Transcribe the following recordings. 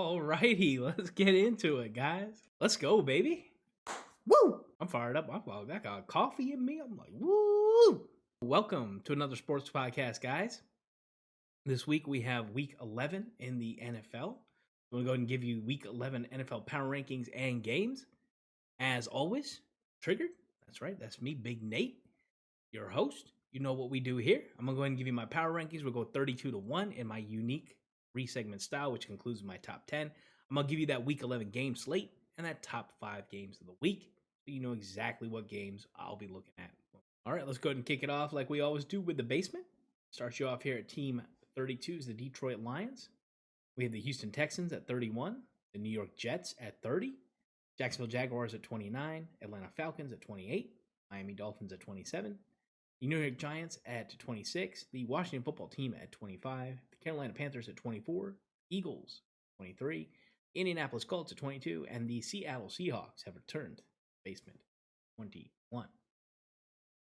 Alrighty, let's get into it, guys. Let's go, baby. Woo! I'm fired up. I got coffee in me. I'm like, woo! Welcome to another sports podcast, guys. This week we have week 11 in the NFL. I'm going to go ahead and give you week 11 NFL power rankings and games. As always, Triggered. That's right. That's me, Big Nate, your host. You know what we do here. I'm going to go ahead and give you my power rankings. We'll go 32-1 in my unique three-segment style, which concludes my top 10. I'm going to give you that week 11 game slate and that top 5 games of the week, so you know exactly what games I'll be looking at. All right, let's go ahead and kick it off like we always do with the basement. Start you off here at team 32 is the Detroit Lions. We have the Houston Texans at 31, the New York Jets at 30, Jacksonville Jaguars at 29, Atlanta Falcons at 28, Miami Dolphins at 27, the New York Giants at 26, the Washington Football Team at 25, the Carolina Panthers at 24, Eagles 23, Indianapolis Colts at 22, and the Seattle Seahawks have returned to the basement 21.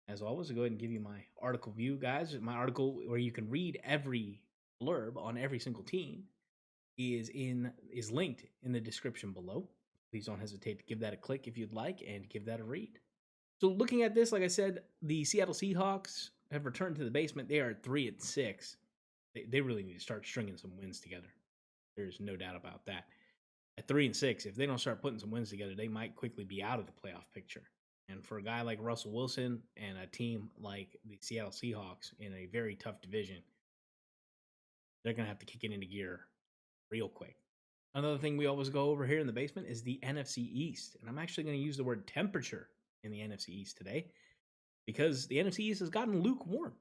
As always, I'll go ahead and give you my article view, guys. My article where you can read every blurb on every single team is linked in the description below. Please don't hesitate to give that a click if you'd like and give that a read. So looking at this, like I said, the Seattle Seahawks have returned to the basement. They are at 3-6. They really need to start stringing some wins together. There's no doubt about that. At 3-6, if they don't start putting some wins together, they might quickly be out of the playoff picture. And for a guy like Russell Wilson and a team like the Seattle Seahawks in a very tough division, they're going to have to kick it into gear real quick. Another thing we always go over here in the basement is the NFC East. And I'm actually going to use the word temperature in the NFC East today because the NFC East has gotten lukewarm.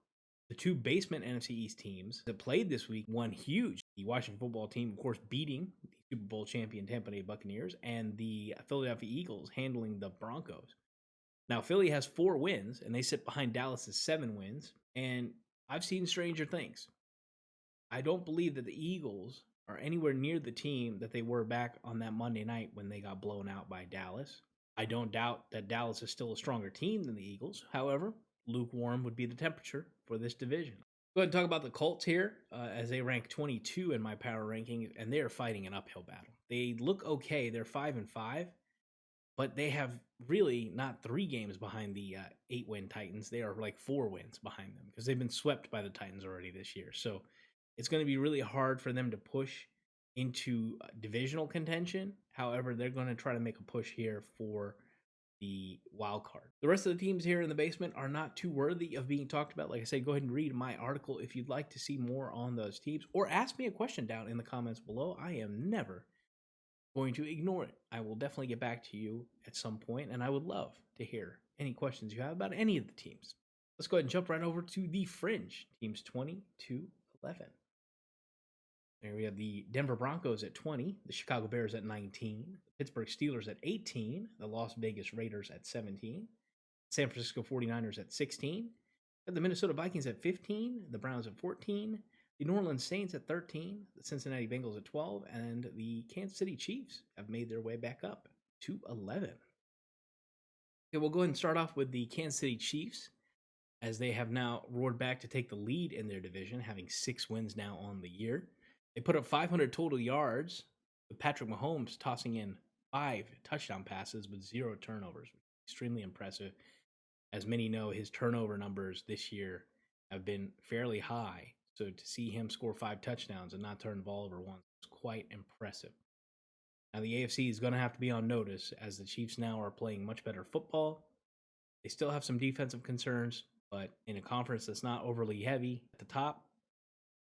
The two basement NFC East teams that played this week won huge. The Washington Football Team, of course, beating the Super Bowl champion Tampa Bay Buccaneers, and the Philadelphia Eagles handling the Broncos. Now, Philly has 4 wins, and they sit behind Dallas's 7 wins, and I've seen stranger things. I don't believe that the Eagles are anywhere near the team that they were back on that Monday night when they got blown out by Dallas. I don't doubt that Dallas is still a stronger team than the Eagles. However, lukewarm would be the temperature for this division. Go ahead and talk about the Colts here, as they rank 22 in my power ranking, and they are fighting an uphill battle. They look okay. They're 5-5, but they have really not 3 games behind the 8-win Titans. They are like 4 wins behind them because they've been swept by the Titans already this year. So it's going to be really hard for them to push into divisional contention. However, they're going to try to make a push here for the wild card. The rest of the teams here in the basement are not too worthy of being talked about. Like I said, go ahead and read my article if you'd like to see more on those teams, or ask me a question down in the comments below. I am never going to ignore it. I will definitely get back to you at some point, and I would love to hear any questions you have about any of the teams. Let's go ahead and jump right over to the Fringe, teams 20-11. There we have the Denver Broncos at 20, the Chicago Bears at 19, the Pittsburgh Steelers at 18, the Las Vegas Raiders at 17, San Francisco 49ers at 16, the Minnesota Vikings at 15, the Browns at 14, the New Orleans Saints at 13, the Cincinnati Bengals at 12, and the Kansas City Chiefs have made their way back up to 11. Okay, we'll go ahead and start off with the Kansas City Chiefs, as they have now roared back to take the lead in their division, having 6 wins now on the year. They put up 500 total yards, with Patrick Mahomes tossing in 5 touchdown passes with 0 turnovers. Extremely impressive. As many know, his turnover numbers this year have been fairly high. So to see him score 5 touchdowns and not turn the ball over once is quite impressive. Now the AFC is going to have to be on notice, as the Chiefs now are playing much better football. They still have some defensive concerns, but in a conference that's not overly heavy at the top,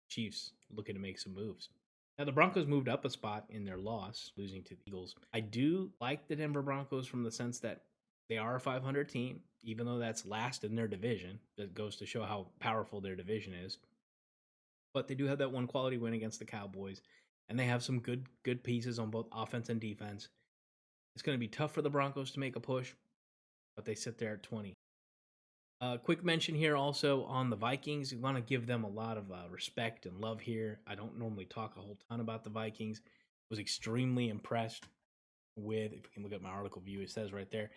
Chiefs looking to make some moves. Now, the Broncos moved up a spot in their loss, losing to the Eagles. I do like the Denver Broncos from the sense that they are a 500 team, even though that's last in their division. That goes to show how powerful their division is. But they do have that one quality win against the Cowboys, and they have some good pieces on both offense and defense. It's going to be tough for the Broncos to make a push, but they sit there at 20. Quick mention here also on the Vikings. We want to give them a lot of respect and love here. I don't normally talk a whole ton about the Vikings. Was extremely impressed with, if we can look at my article view, it says right there,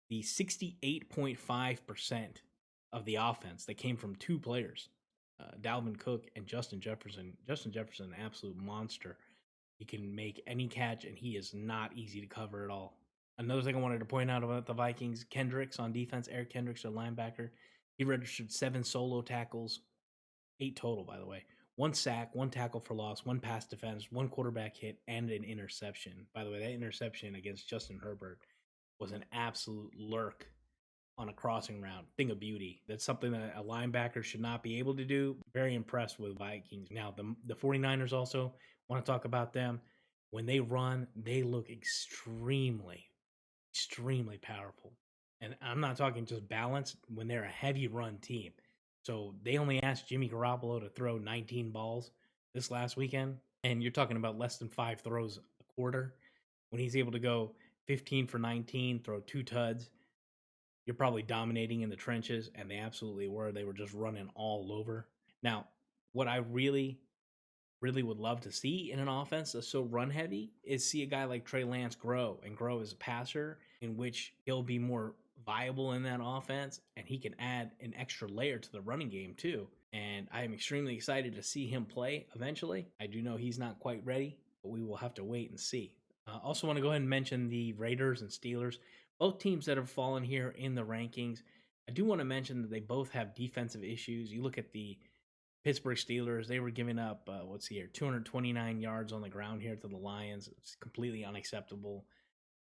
the 68.5% of the offense that came from 2 players, Dalvin Cook and Justin Jefferson. Justin Jefferson, an absolute monster. He can make any catch, and he is not easy to cover at all. Another thing I wanted to point out about the Vikings, Kendricks on defense, Eric Kendricks, their linebacker, he registered 7 solo tackles, 8 total, by the way. 1 sack, 1 tackle for loss, 1 pass defense, 1 quarterback hit, and an interception. By the way, that interception against Justin Herbert was an absolute lurk on a crossing route. Thing of beauty. That's something that a linebacker should not be able to do. Very impressed with Vikings. Now, the 49ers also, want to talk about them. When they run, they look extremely powerful. And I'm not talking just balanced when they're a heavy run team. So they only asked Jimmy Garoppolo to throw 19 balls this last weekend. And you're talking about less than 5 throws a quarter. When he's able to go 15 for 19, throw 2 tuds, you're probably dominating in the trenches. And they absolutely were. They were just running all over. Now, what I really would love to see in an offense that's so run heavy is see a guy like Trey Lance grow as a passer, in which he'll be more viable in that offense, and he can add an extra layer to the running game too. And I am extremely excited to see him play eventually. I do know he's not quite ready, but we will have to wait and see. Also want to go ahead and mention the Raiders and Steelers, both teams that have fallen here in the rankings. I do want to mention that they both have defensive issues. You look at the Pittsburgh Steelers, they were giving up, 229 yards on the ground here to the Lions. It's completely unacceptable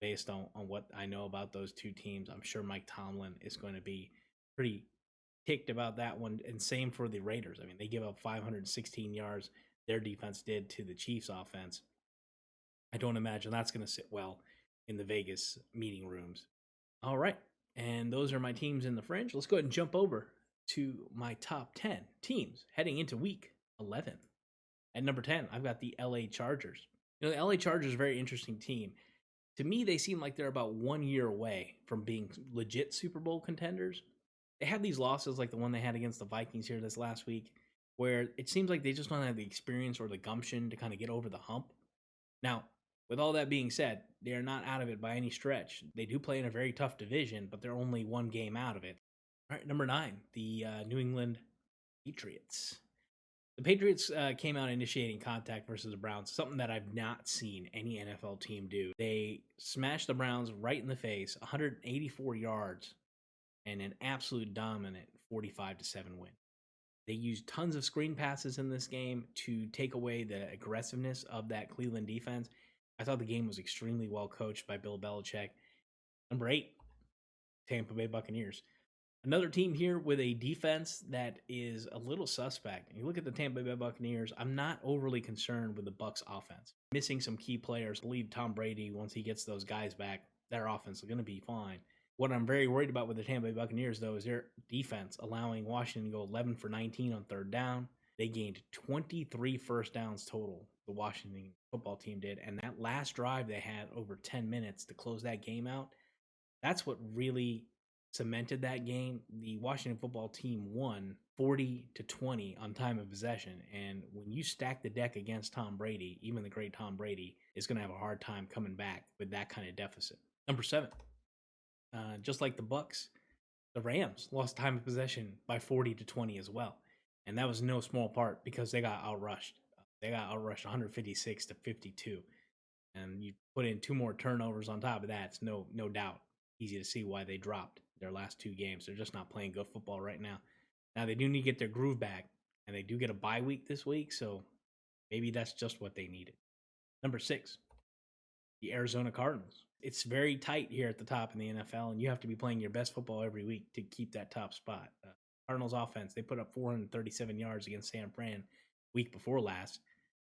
based on what I know about those two teams. I'm sure Mike Tomlin is going to be pretty ticked about that one. And same for the Raiders. I mean, they give up 516 yards. Their defense did to the Chiefs offense. I don't imagine that's going to sit well in the Vegas meeting rooms. All right. And those are my teams in the Fringe. Let's go ahead and jump over to my top 10 teams heading into week 11. At number 10, I've got the LA Chargers. The LA Chargers are a very interesting team. To me, they seem like they're about 1 year away from being legit Super Bowl contenders. They have these losses like the one they had against the Vikings here this last week, where it seems like they just don't have the experience or the gumption to kind of get over the hump. Now, with all that being said, they are not out of it by any stretch. They do play in a very tough division, but they're only 1 game out of it. All right, number 9, the New England Patriots. The Patriots came out initiating contact versus the Browns, something that I've not seen any NFL team do. They smashed the Browns right in the face, 184 yards, and an absolute dominant 45-7 win. They used tons of screen passes in this game to take away the aggressiveness of that Cleveland defense. I thought the game was extremely well coached by Bill Belichick. Number 8, Tampa Bay Buccaneers. Another team here with a defense that is a little suspect. You look at the Tampa Bay Buccaneers, I'm not overly concerned with the Bucs offense. Missing some key players. I believe Tom Brady, once he gets those guys back, their offense is going to be fine. What I'm very worried about with the Tampa Bay Buccaneers, though, is their defense, allowing Washington to go 11 for 19 on third down. They gained 23 first downs total, the Washington football team did. And that last drive they had over 10 minutes to close that game out, that's what really cemented that game. The Washington football team won 40-20 on time of possession. And when you stack the deck against Tom Brady, even the great Tom Brady is going to have a hard time coming back with that kind of deficit. Number 7, just like the Bucs, the Rams lost time of possession by 40-20 as well. And that was no small part because they got outrushed. They got outrushed 156-52. And you put in 2 more turnovers on top of that. It's no doubt easy to see why they dropped their last 2 games. They're just not playing good football right now. Now, they do need to get their groove back, and they do get a bye week this week, so maybe that's just what they needed. Number 6, the Arizona Cardinals. It's very tight here at the top in the NFL, and you have to be playing your best football every week to keep that top spot. Cardinals offense, they put up 437 yards against San Fran week before last,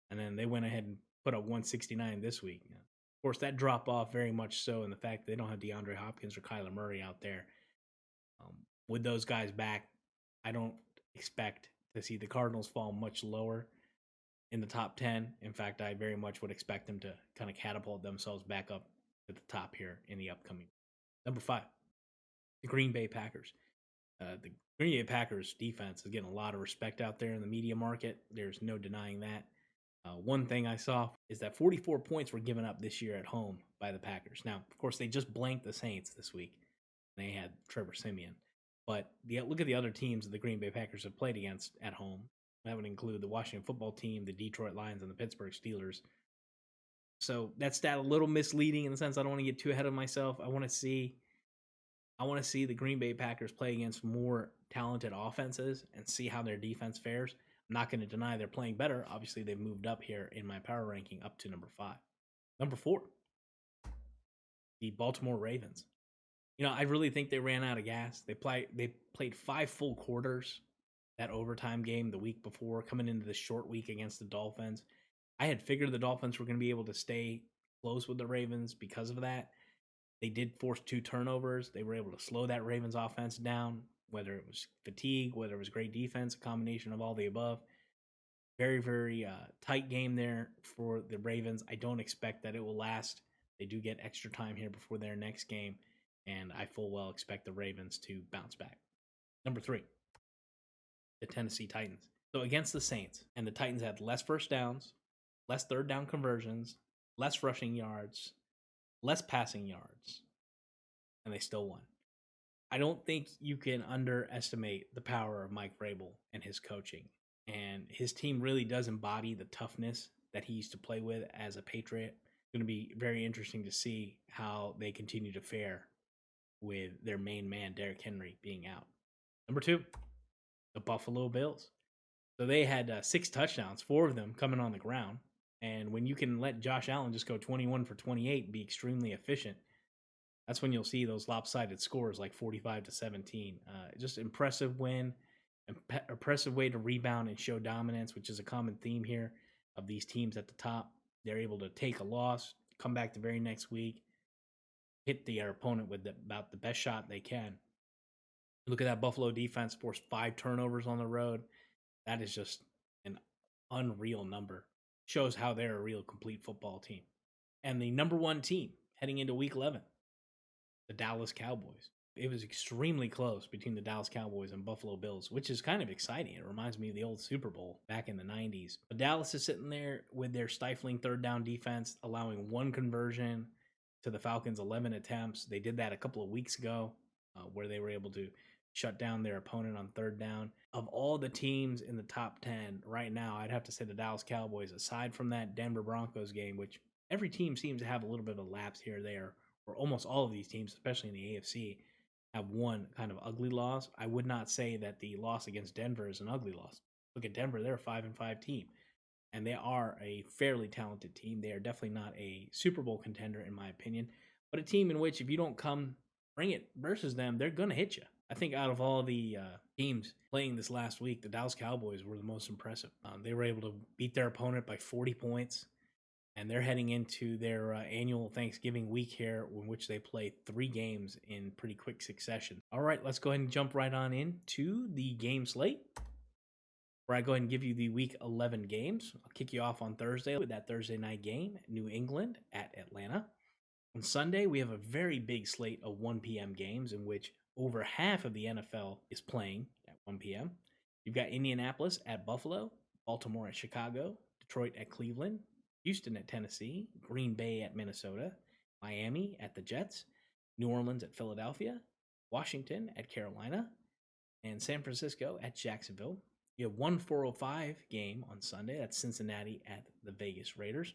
and then they went ahead and put up 169 this week. Of course, that drop off very much so in the fact that they don't have DeAndre Hopkins or Kyler Murray out there. With those guys back, I don't expect to see the Cardinals fall much lower in the top 10. In fact, I very much would expect them to kind of catapult themselves back up to the top here in the upcoming. Number 5, the Green Bay Packers. The Green Bay Packers defense is getting a lot of respect out there in the media market. There's no denying that. One thing I saw is that 44 points were given up this year at home by the Packers. Now, of course, they just blanked the Saints this week. They had Trevor Siemian. But look at the other teams that the Green Bay Packers have played against at home. That would include the Washington football team, the Detroit Lions, and the Pittsburgh Steelers. So that stat a little misleading in the sense I don't want to get too ahead of myself. I want to see the Green Bay Packers play against more talented offenses and see how their defense fares. I'm not going to deny they're playing better. Obviously, they've moved up here in my power ranking up to number 5. Number 4, the Baltimore Ravens. I really think they ran out of gas. They played 5 full quarters that overtime game the week before, coming into the short week against the Dolphins. I had figured the Dolphins were going to be able to stay close with the Ravens because of that. They did force 2 turnovers. They were able to slow that Ravens offense down, whether it was fatigue, whether it was great defense, a combination of all the above. Very, very tight game there for the Ravens. I don't expect that it will last. They do get extra time here before their next game, and I full well expect the Ravens to bounce back. Number 3, the Tennessee Titans. So against the Saints, and the Titans had less first downs, less third down conversions, less rushing yards, less passing yards, and they still won. I don't think you can underestimate the power of Mike Vrabel and his coaching. And his team really does embody the toughness that he used to play with as a Patriot. It's going to be very interesting to see how they continue to fare with their main man, Derrick Henry, being out. Number 2, the Buffalo Bills. So they had 6 touchdowns, 4 of them coming on the ground. And when you can let Josh Allen just go 21 for 28 and be extremely efficient, that's when you'll see those lopsided scores like 45-17. Just impressive win, impressive way to rebound and show dominance, which is a common theme here of these teams at the top. They're able to take a loss, come back the very next week, hit their opponent with about the best shot they can. Look at that Buffalo defense, forced 5 turnovers on the road. That is just an unreal number. Shows how they're a real complete football team. And the number 1 team heading into Week 11, the Dallas Cowboys. It was extremely close between the Dallas Cowboys and Buffalo Bills, which is kind of exciting. It reminds me of the old Super Bowl back in the 90s. But Dallas is sitting there with their stifling third down defense, allowing 1 conversion to the Falcons' 11 attempts. They did that a couple of weeks ago where they were able to shut down their opponent on third down. Of all the teams in the top 10 right now, I'd have to say the Dallas Cowboys, aside from that Denver Broncos game, which every team seems to have a little bit of a lapse here or there, or almost all of these teams, especially in the AFC, have one kind of ugly loss. I would not say that the loss against Denver is an ugly loss. Look at Denver, they're a 5-5 team, and they are a fairly talented team. They are definitely not a Super Bowl contender, in my opinion, but a team in which if you don't come bring it versus them, they're going to hit you. I think out of all the teams playing this last week, the Dallas Cowboys were the most impressive. They were able to beat their opponent by 40 points, and they're heading into their annual Thanksgiving week here, in which they play 3 games in pretty quick succession. All right, let's go ahead and jump right on into the game slate, where I go ahead and give you the Week 11 games. I'll kick you off on Thursday with that Thursday night game, New England at Atlanta. On Sunday, we have a very big slate of 1 p.m. games in which over half of the NFL is playing at 1 p.m. You've got Indianapolis at Buffalo, Baltimore at Chicago, Detroit at Cleveland, Houston at Tennessee, Green Bay at Minnesota, Miami at the Jets, New Orleans at Philadelphia, Washington at Carolina, and San Francisco at Jacksonville. You have one 4:05 game on Sunday. That's Cincinnati at the Vegas Raiders.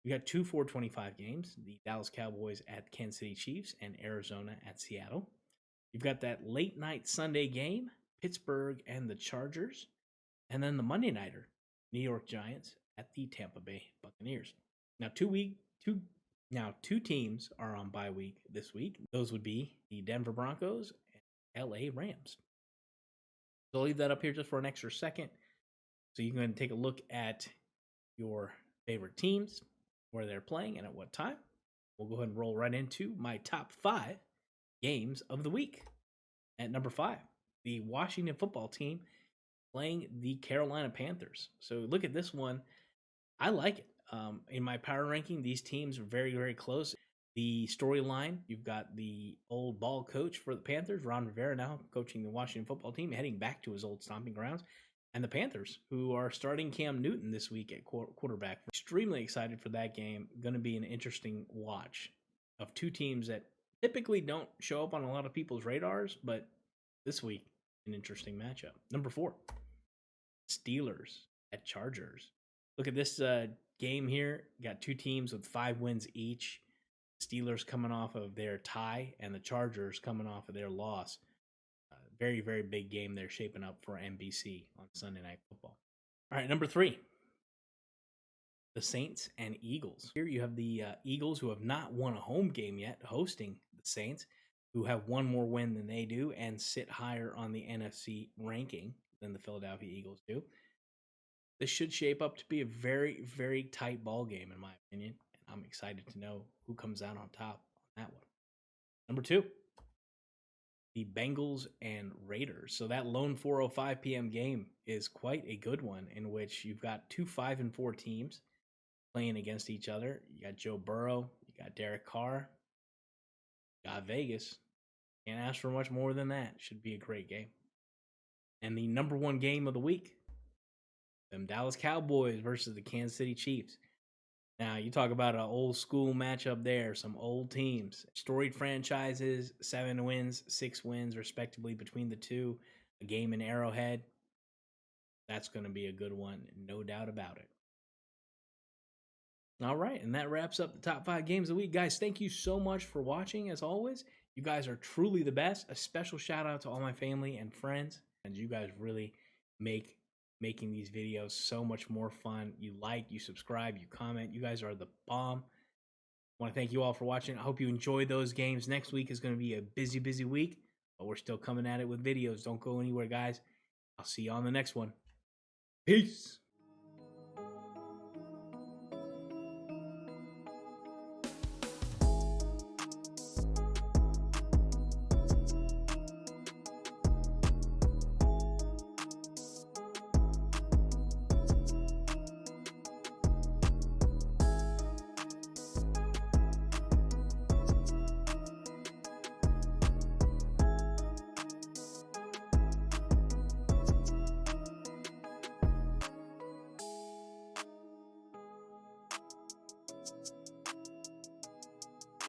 You got 2 4:25 games, the Dallas Cowboys at Kansas City Chiefs and Arizona at Seattle. You've got that late night Sunday game, Pittsburgh and the Chargers, and then the Monday nighter, New York Giants at the Tampa Bay Buccaneers. Now, two teams are on bye week this week. Those would be the Denver Broncos and LA Rams. So I'll leave that up here just for an extra second, so you can go ahead and take a look at your favorite teams, where they're playing, and at what time. We'll go ahead and roll right into my top 5 games of the week. At number 5, the Washington football team playing the Carolina Panthers. So look at this one. I like it. In my power ranking, these teams are very, very close. The storyline, you've got the old ball coach for the Panthers, Ron Rivera, now coaching the Washington football team, heading back to his old stomping grounds. And the Panthers, who are starting Cam Newton this week at quarterback. Extremely excited for that game. Going to be an interesting watch of 2 teams that typically don't show up on a lot of people's radars, but this week, an interesting matchup. Number 4, Steelers at Chargers. Look at this game here. You got two teams with 5 wins each. Steelers coming off of their tie and the Chargers coming off of their loss. Very, very big game they're shaping up for NBC on Sunday Night Football. All right, number 3. The Saints and Eagles. Here you have the Eagles, who have not won a home game yet, hosting the Saints, who have one more win than they do and sit higher on the NFC ranking than the Philadelphia Eagles do. This should shape up to be a very, very tight ball game, in my opinion. And I'm excited to know who comes out on top on that one. Number 2, the Bengals and Raiders. So that lone 4:05 p.m. game is quite a good one, in which you've got 2 5-4 teams playing against each other. You got Joe Burrow, you got Derek Carr, you got Vegas. Can't ask for much more than that. Should be a great game. And the number 1 game of the week, them Dallas Cowboys versus the Kansas City Chiefs. Now, you talk about an old school matchup there, some old teams, storied franchises, 7 wins, 6 wins, respectively, between the two, a game in Arrowhead. That's going to be a good one, no doubt about it. All right, and that wraps up the top 5 games of the week. Guys, thank you so much for watching, as always. You guys are truly the best. A special shout out to all my family and friends, and you guys really making these videos so much more fun. You like, you subscribe, you comment. You guys are the bomb. I want to thank you all for watching. I hope you enjoyed those games. Next week is going to be a busy, busy week, but we're still coming at it with videos. Don't go anywhere, guys. I'll see you on the next one. Peace.